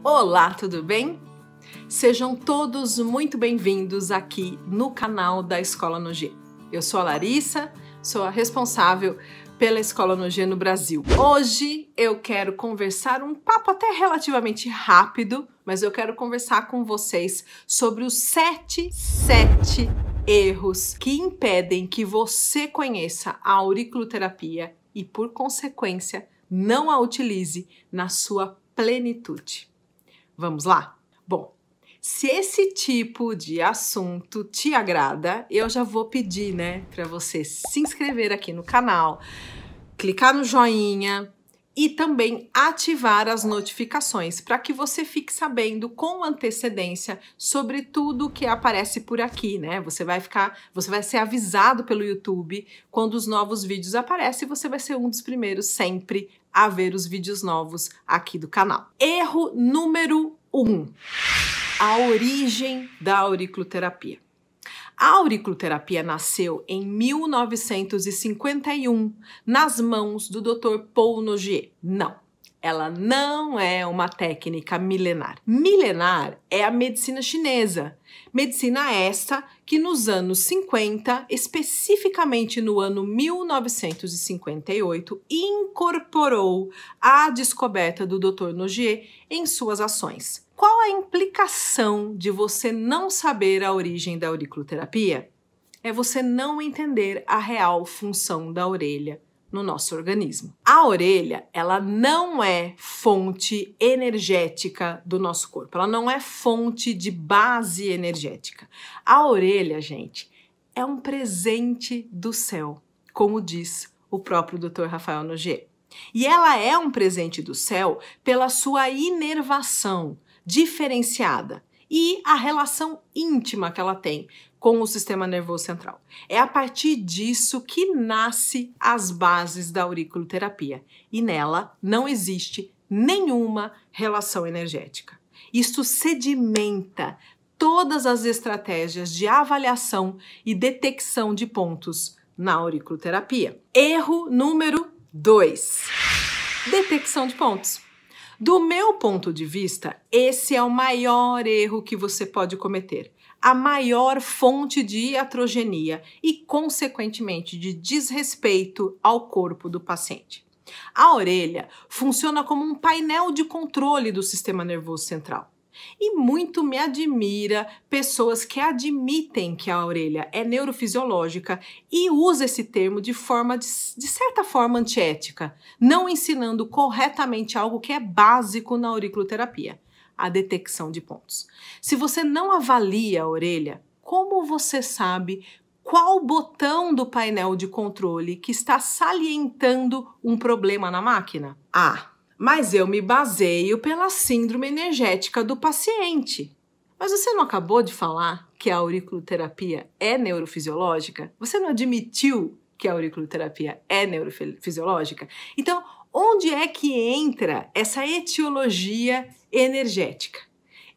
Olá, tudo bem? Sejam todos muito bem-vindos aqui no canal da Escola no G. Eu sou a Larissa, sou a responsável pela Escola no G no Brasil. Hoje eu quero conversar um papo até relativamente rápido, mas eu quero conversar com vocês sobre os sete erros que impedem que você conheça a auriculoterapia e, por consequência, não a utilize na sua plenitude. Vamos lá? Bom, se esse tipo de assunto te agrada, eu já vou pedir, para você se inscrever aqui no canal, clicar no joinha e também ativar as notificações para que você fique sabendo com antecedência sobre tudo que aparece por aqui, Você vai ser avisado pelo YouTube quando os novos vídeos aparecem e você vai ser um dos primeiros sempre a ver os vídeos novos aqui do canal. Erro número 1. A origem da auriculoterapia. A auriculoterapia nasceu em 1951 nas mãos do Dr. Paul Nogier. Não, ela não é uma técnica milenar. Milenar é a medicina chinesa. Medicina esta que nos anos 50, especificamente no ano 1958, incorporou a descoberta do Dr. Nogier em suas ações. Qual a implicação de você não saber a origem da auriculoterapia? É você não entender a real função da orelha no nosso organismo. A orelha, ela não é fonte energética do nosso corpo, ela não é fonte de base energética. A orelha, gente, é um presente do céu, como diz o próprio Dr. Rafael Nogier. E ela é um presente do céu pela sua inervação diferenciada e a relação íntima que ela tem com o sistema nervoso central. É a partir disso que nasce as bases da auriculoterapia e nela não existe nenhuma relação energética. Isso sedimenta todas as estratégias de avaliação e detecção de pontos na auriculoterapia. Erro número 2. Detecção de pontos. Do meu ponto de vista, esse é o maior erro que você pode cometer. A maior fonte de iatrogenia e, consequentemente, de desrespeito ao corpo do paciente. A orelha funciona como um painel de controle do sistema nervoso central. E muito me admira pessoas que admitem que a orelha é neurofisiológica e usa esse termo de certa forma antiética, não ensinando corretamente algo que é básico na auriculoterapia, a detecção de pontos. Se você não avalia a orelha, como você sabe qual botão do painel de controle que está salientando um problema na máquina? Mas eu me baseio pela síndrome energética do paciente. Mas você não acabou de falar que a auriculoterapia é neurofisiológica? Você não admitiu que a auriculoterapia é neurofisiológica? Então, onde é que entra essa etiologia energética?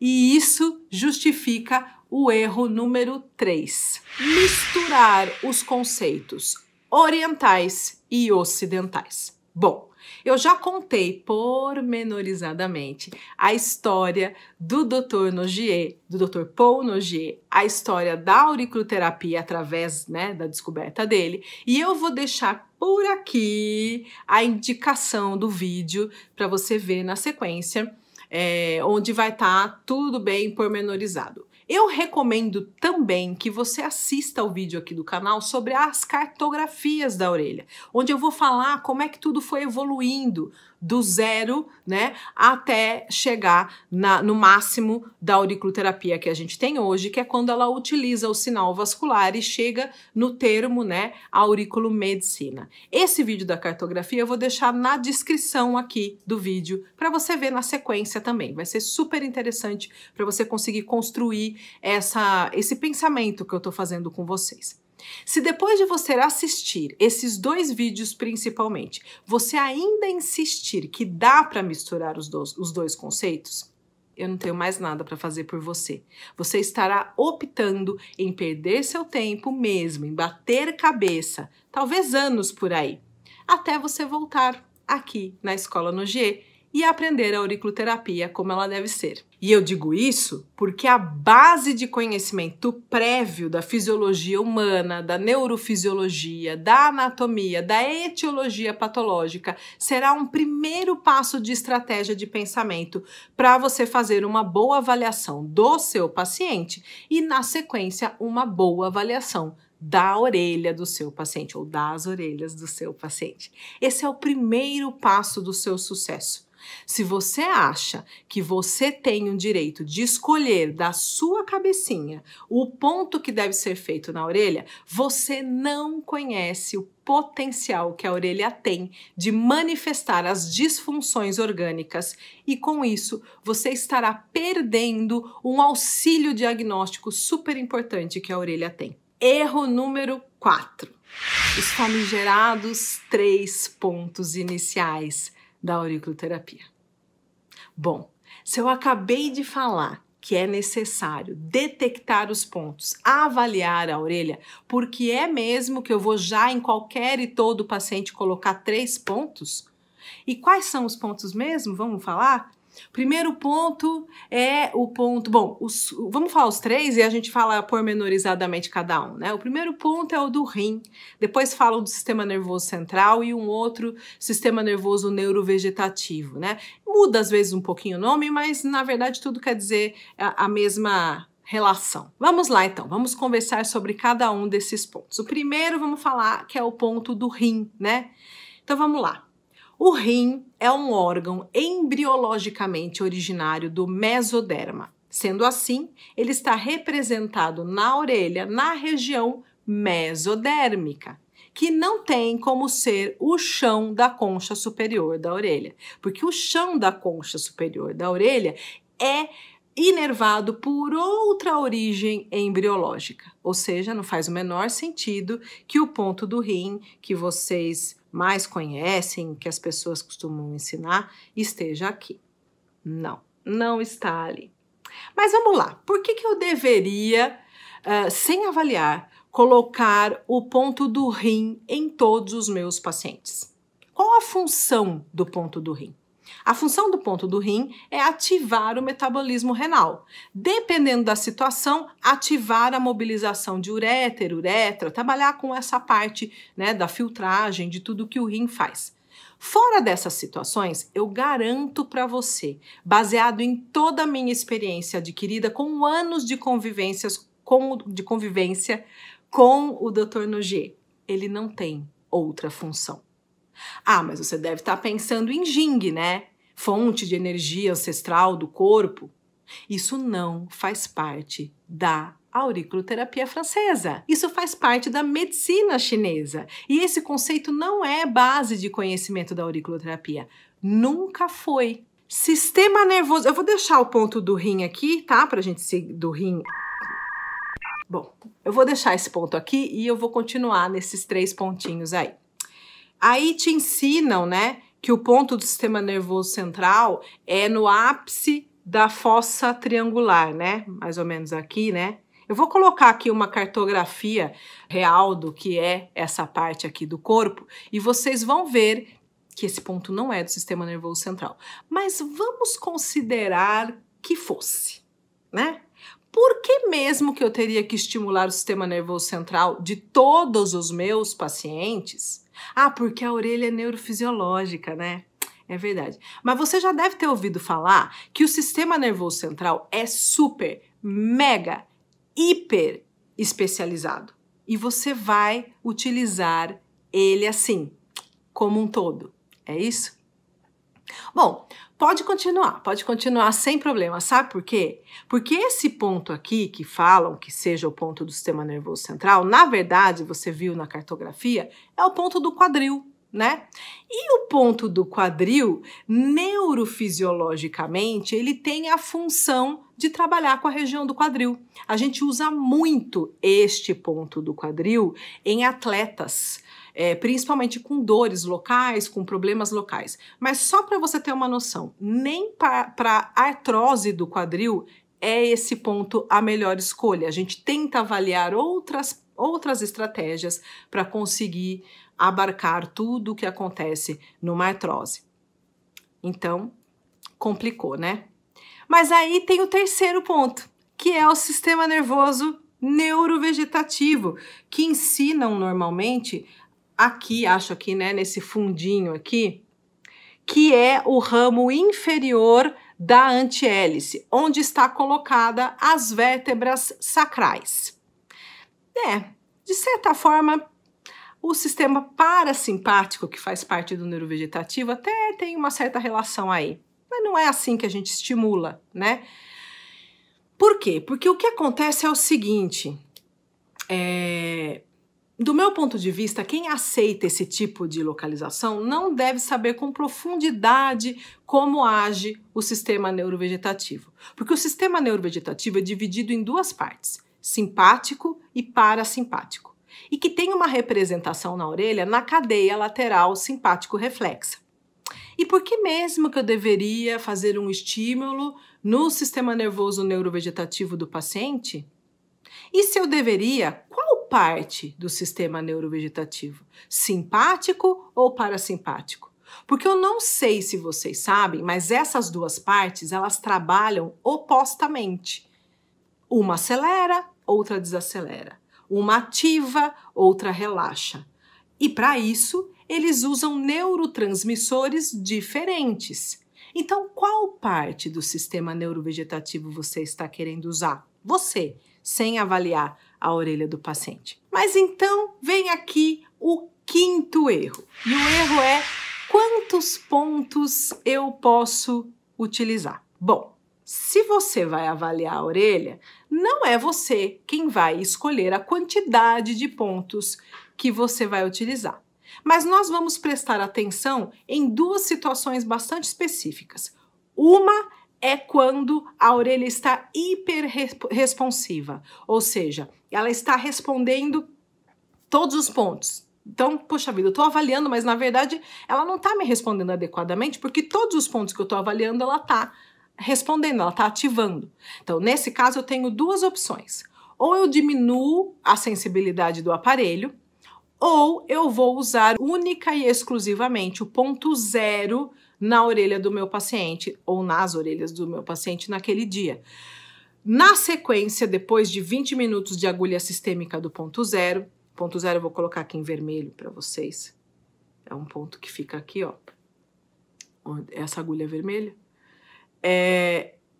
E isso justifica o erro número 3. Misturar os conceitos orientais e ocidentais. Bom, eu já contei pormenorizadamente a história do Dr. Nogier, do Dr. Paul Nogier, a história da auriculoterapia através da descoberta dele, e eu vou deixar por aqui a indicação do vídeo para você ver na sequência, onde vai estar tudo bem pormenorizado. Eu recomendo também que você assista ao vídeo aqui do canal sobre as cartografias da orelha, onde eu vou falar como é que tudo foi evoluindo do zero, até chegar no máximo da auriculoterapia que a gente tem hoje, que é quando ela utiliza o sinal vascular e chega no termo, auriculomedicina. Esse vídeo da cartografia eu vou deixar na descrição aqui do vídeo para você ver na sequência também. Vai ser super interessante para você conseguir construir esse pensamento que eu estou fazendo com vocês. Se depois de você assistir esses 2 vídeos principalmente, você ainda insistir que dá para misturar os dois conceitos, eu não tenho mais nada para fazer por você. Você estará optando em perder seu tempo mesmo, em bater cabeça, talvez anos por aí, até você voltar aqui na Escola Nogier e aprender a auriculoterapia como ela deve ser. E eu digo isso porque a base de conhecimento prévio da fisiologia humana, da neurofisiologia, da anatomia, da etiologia patológica será um primeiro passo de estratégia de pensamento para você fazer uma boa avaliação do seu paciente e, na sequência, uma boa avaliação da orelha do seu paciente ou das orelhas do seu paciente. Esse é o primeiro passo do seu sucesso. Se você acha que você tem o direito de escolher da sua cabecinha o ponto que deve ser feito na orelha, você não conhece o potencial que a orelha tem de manifestar as disfunções orgânicas e, com isso, você estará perdendo um auxílio diagnóstico super importante que a orelha tem. Erro número 4. Os famigerados 3 pontos iniciais da auriculoterapia. Bom, se eu acabei de falar que é necessário detectar os pontos, avaliar a orelha, porque é mesmo que eu vou já em qualquer e todo paciente colocar 3 pontos? E quais são os pontos mesmo? Vamos falar? Primeiro ponto é o ponto... Bom, vamos falar os 3 e a gente fala pormenorizadamente cada um, né? O primeiro ponto é o do rim, depois falo do sistema nervoso central e um outro sistema nervoso neurovegetativo, né? Muda às vezes um pouquinho o nome, mas na verdade tudo quer dizer a mesma relação. Vamos lá então, vamos conversar sobre cada um desses pontos. O primeiro vamos falar que é o ponto do rim, né? Então vamos lá. O rim é um órgão embriologicamente originário do mesoderma. Sendo assim, ele está representado na orelha, na região mesodérmica, que não tem como ser o chão da concha superior da orelha, porque o chão da concha superior da orelha é inervado por outra origem embriológica, ou seja, não faz o menor sentido que o ponto do rim que vocês mais conhecem, que as pessoas costumam ensinar, esteja aqui. Não, não está ali. Mas vamos lá, por que eu deveria, sem avaliar, colocar o ponto do rim em todos os meus pacientes? Qual a função do ponto do rim? A função do ponto do rim é ativar o metabolismo renal. Dependendo da situação, ativar a mobilização de uréter, uretra, trabalhar com essa parte, né, da filtragem, de tudo que o rim faz. Fora dessas situações, eu garanto para você, baseado em toda a minha experiência adquirida com anos de convivência com o Dr. Nogier, ele não tem outra função. Ah, mas você deve estar pensando em Jing, né? Fonte de energia ancestral do corpo. Isso não faz parte da auriculoterapia francesa. Isso faz parte da medicina chinesa. E esse conceito não é base de conhecimento da auriculoterapia. Nunca foi. Sistema nervoso... Eu vou deixar o ponto do rim aqui, tá? Pra gente seguir do rim... Bom, eu vou deixar esse ponto aqui e eu vou continuar nesses 3 pontinhos aí. Aí te ensinam, né, que o ponto do sistema nervoso central é no ápice da fossa triangular, né? Mais ou menos aqui, né? Eu vou colocar aqui uma cartografia real do que é essa parte aqui do corpo e vocês vão ver que esse ponto não é do sistema nervoso central. Mas vamos considerar que fosse, né? Por que mesmo que eu teria que estimular o sistema nervoso central de todos os meus pacientes? Ah, porque a orelha é neurofisiológica, né? É verdade. Mas você já deve ter ouvido falar que o sistema nervoso central é super, mega, hiper especializado. E você vai utilizar ele assim, como um todo. É isso? Bom, pode continuar sem problema. Sabe por quê? Porque esse ponto aqui, que falam que seja o ponto do sistema nervoso central, na verdade, você viu na cartografia, é o ponto do quadril, né? E o ponto do quadril, neurofisiologicamente, ele tem a função de trabalhar com a região do quadril. A gente usa muito este ponto do quadril em atletas, principalmente com dores locais, com problemas locais. Mas só para você ter uma noção, nem para artrose do quadril é esse ponto a melhor escolha. A gente tenta avaliar outras estratégias para conseguir abarcar tudo o que acontece numa artrose. Então, complicou, né? Mas aí tem o terceiro ponto, que é o sistema nervoso neurovegetativo, que ensinam normalmente aqui, acho aqui, né, nesse fundinho aqui, que é o ramo inferior da antihélice, onde está colocada as vértebras sacrais. De certa forma, o sistema parasimpático, que faz parte do neurovegetativo, até tem uma certa relação aí. Mas não é assim que a gente estimula, né? Por quê? Porque o que acontece é o seguinte, do meu ponto de vista, quem aceita esse tipo de localização não deve saber com profundidade como age o sistema neurovegetativo. Porque o sistema neurovegetativo é dividido em duas partes, simpático e parasimpático, e que tem uma representação na orelha na cadeia lateral simpático-reflexa. E por que mesmo que eu deveria fazer um estímulo no sistema nervoso neurovegetativo do paciente? E se eu deveria, qual parte do sistema neurovegetativo? Simpático ou parasimpático? Porque eu não sei se vocês sabem, mas essas duas partes, elas trabalham opostamente. Uma acelera, outra desacelera. Uma ativa, outra relaxa. E para isso, eles usam neurotransmissores diferentes. Então, qual parte do sistema neurovegetativo você está querendo usar? Você, sem avaliar a orelha do paciente. Mas então, vem aqui o quinto erro. E o erro é: quantos pontos eu posso utilizar? Bom, se você vai avaliar a orelha, não é você quem vai escolher a quantidade de pontos que você vai utilizar. Mas nós vamos prestar atenção em duas situações bastante específicas. Uma é quando a orelha está hiperresponsiva, ou seja, ela está respondendo todos os pontos. Então, poxa vida, eu estou avaliando, mas na verdade ela não está me respondendo adequadamente, porque todos os pontos que eu estou avaliando ela está respondendo, ela está ativando. Então, nesse caso, eu tenho duas opções. Ou eu diminuo a sensibilidade do aparelho, ou eu vou usar única e exclusivamente o ponto zero na orelha do meu paciente, ou nas orelhas do meu paciente naquele dia. Na sequência, depois de 20 minutos de agulha sistêmica do ponto zero eu vou colocar aqui em vermelho para vocês. É um ponto que fica aqui, ó. Essa agulha vermelha.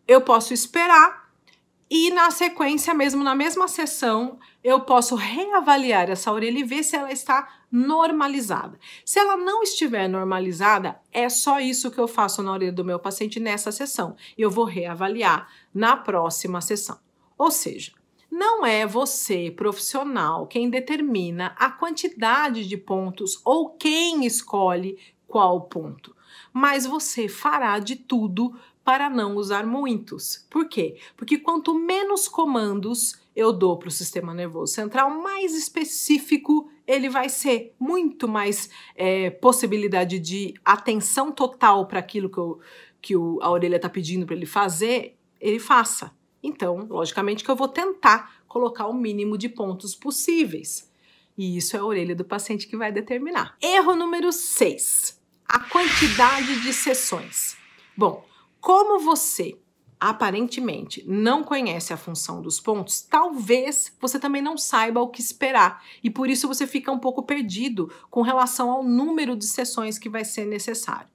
Eu posso esperar. E na sequência, mesmo na mesma sessão, eu posso reavaliar essa orelha e ver se ela está normalizada. Se ela não estiver normalizada, é só isso que eu faço na orelha do meu paciente nessa sessão. Eu vou reavaliar na próxima sessão. Ou seja, não é você, profissional, quem determina a quantidade de pontos ou quem escolhe qual ponto, mas você fará de tudo para não usar muitos. Por quê? Porque quanto menos comandos eu dou para o sistema nervoso central, mais específico ele vai ser. Muito mais possibilidade de atenção total para aquilo que a orelha está pedindo para ele fazer, ele faça. Então, logicamente que eu vou tentar colocar o mínimo de pontos possíveis. E isso é a orelha do paciente que vai determinar. Erro número 6. A quantidade de sessões. Bom, como você aparentemente não conhece a função dos pontos, talvez você também não saiba o que esperar e por isso você fica um pouco perdido com relação ao número de sessões que vai ser necessário.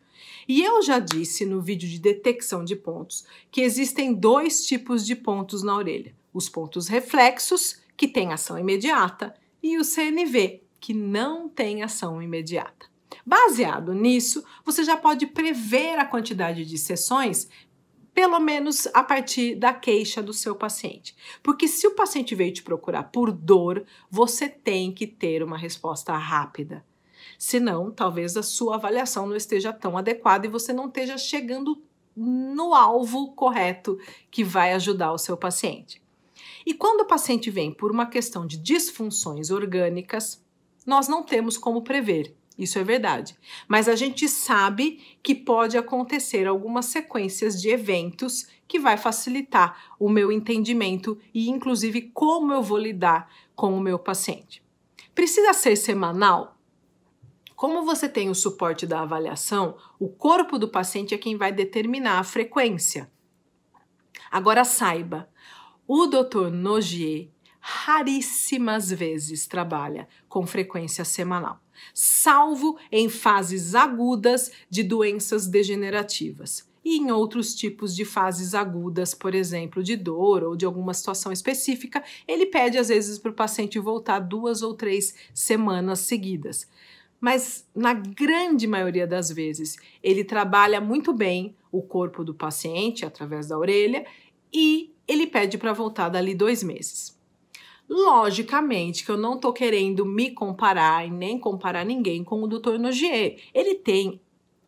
E eu já disse no vídeo de detecção de pontos que existem dois tipos de pontos na orelha: os pontos reflexos, que têm ação imediata, e o CNV, que não tem ação imediata. Baseado nisso, você já pode prever a quantidade de sessões, pelo menos a partir da queixa do seu paciente. Porque se o paciente veio te procurar por dor, você tem que ter uma resposta rápida. Senão, talvez a sua avaliação não esteja tão adequada e você não esteja chegando no alvo correto que vai ajudar o seu paciente. E quando o paciente vem por uma questão de disfunções orgânicas, nós não temos como prever. Isso é verdade, mas a gente sabe que pode acontecer algumas sequências de eventos que vai facilitar o meu entendimento e, inclusive, como eu vou lidar com o meu paciente. Precisa ser semanal? Como você tem o suporte da avaliação, o corpo do paciente é quem vai determinar a frequência. Agora saiba, o Dr. Nogier raríssimas vezes trabalha com frequência semanal, salvo em fases agudas de doenças degenerativas e em outros tipos de fases agudas, por exemplo, de dor ou de alguma situação específica, ele pede às vezes para o paciente voltar 2 ou 3 semanas seguidas. Mas na grande maioria das vezes, ele trabalha muito bem o corpo do paciente através da orelha e ele pede para voltar dali 2 meses. Logicamente que eu não estou querendo me comparar e nem comparar ninguém com o Dr. Nogier. Ele tem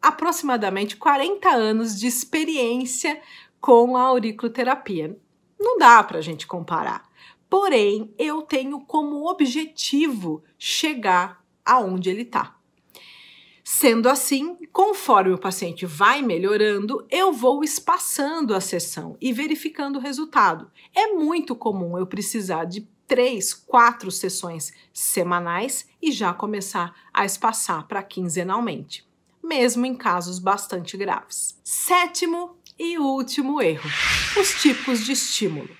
aproximadamente 40 anos de experiência com a auriculoterapia. Não dá para a gente comparar. Porém, eu tenho como objetivo chegar aonde ele está. Sendo assim, conforme o paciente vai melhorando, eu vou espaçando a sessão e verificando o resultado. É muito comum eu precisar de 3, 4 sessões semanais e já começar a espaçar para quinzenalmente, mesmo em casos bastante graves. 7º e último erro: os tipos de estímulo.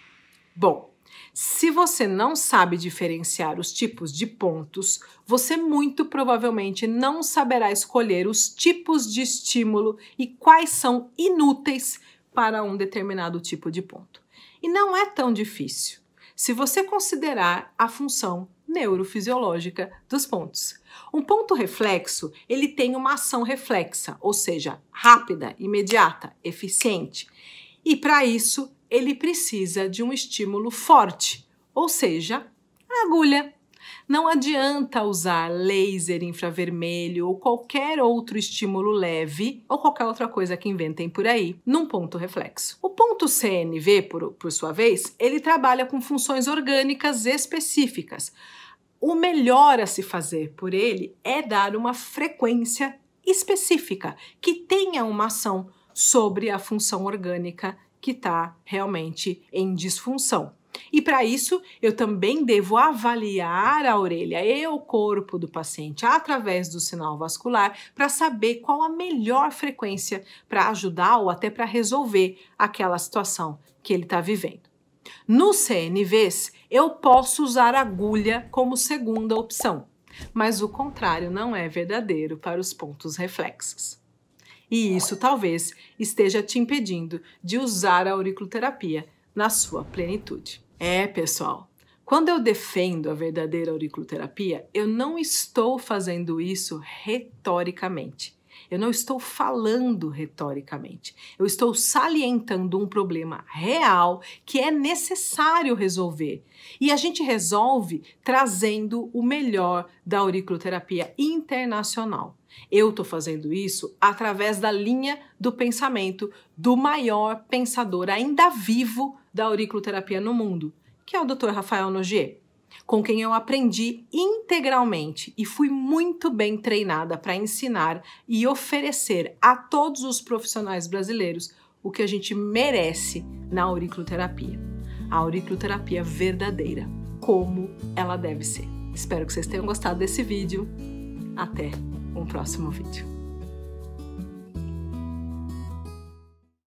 Bom, se você não sabe diferenciar os tipos de pontos, você muito provavelmente não saberá escolher os tipos de estímulo e quais são inúteis para um determinado tipo de ponto. E não é tão difícil, se você considerar a função neurofisiológica dos pontos. Um ponto reflexo, ele tem uma ação reflexa, ou seja, rápida, imediata, eficiente. E para isso, ele precisa de um estímulo forte, ou seja, a agulha. Não adianta usar laser infravermelho ou qualquer outro estímulo leve ou qualquer outra coisa que inventem por aí num ponto reflexo. O ponto CNV, por sua vez, ele trabalha com funções orgânicas específicas. O melhor a se fazer por ele é dar uma frequência específica que tenha uma ação sobre a função orgânica que está realmente em disfunção. E para isso, eu também devo avaliar a orelha e o corpo do paciente através do sinal vascular para saber qual a melhor frequência para ajudar ou até para resolver aquela situação que ele está vivendo. Nos CNVs, eu posso usar agulha como segunda opção, mas o contrário não é verdadeiro para os pontos reflexos. E isso talvez esteja te impedindo de usar a auriculoterapia na sua plenitude. Pessoal, quando eu defendo a verdadeira auriculoterapia, eu não estou fazendo isso retoricamente. Eu não estou falando retoricamente. Eu estou salientando um problema real que é necessário resolver. E a gente resolve trazendo o melhor da auriculoterapia internacional. Eu estou fazendo isso através da linha do pensamento do maior pensador ainda vivo da auriculoterapia no mundo, que é o Dr. Rafael Nogier, com quem eu aprendi integralmente e fui muito bem treinada para ensinar e oferecer a todos os profissionais brasileiros o que a gente merece na auriculoterapia. A auriculoterapia verdadeira, como ela deve ser. Espero que vocês tenham gostado desse vídeo. Até um próximo vídeo.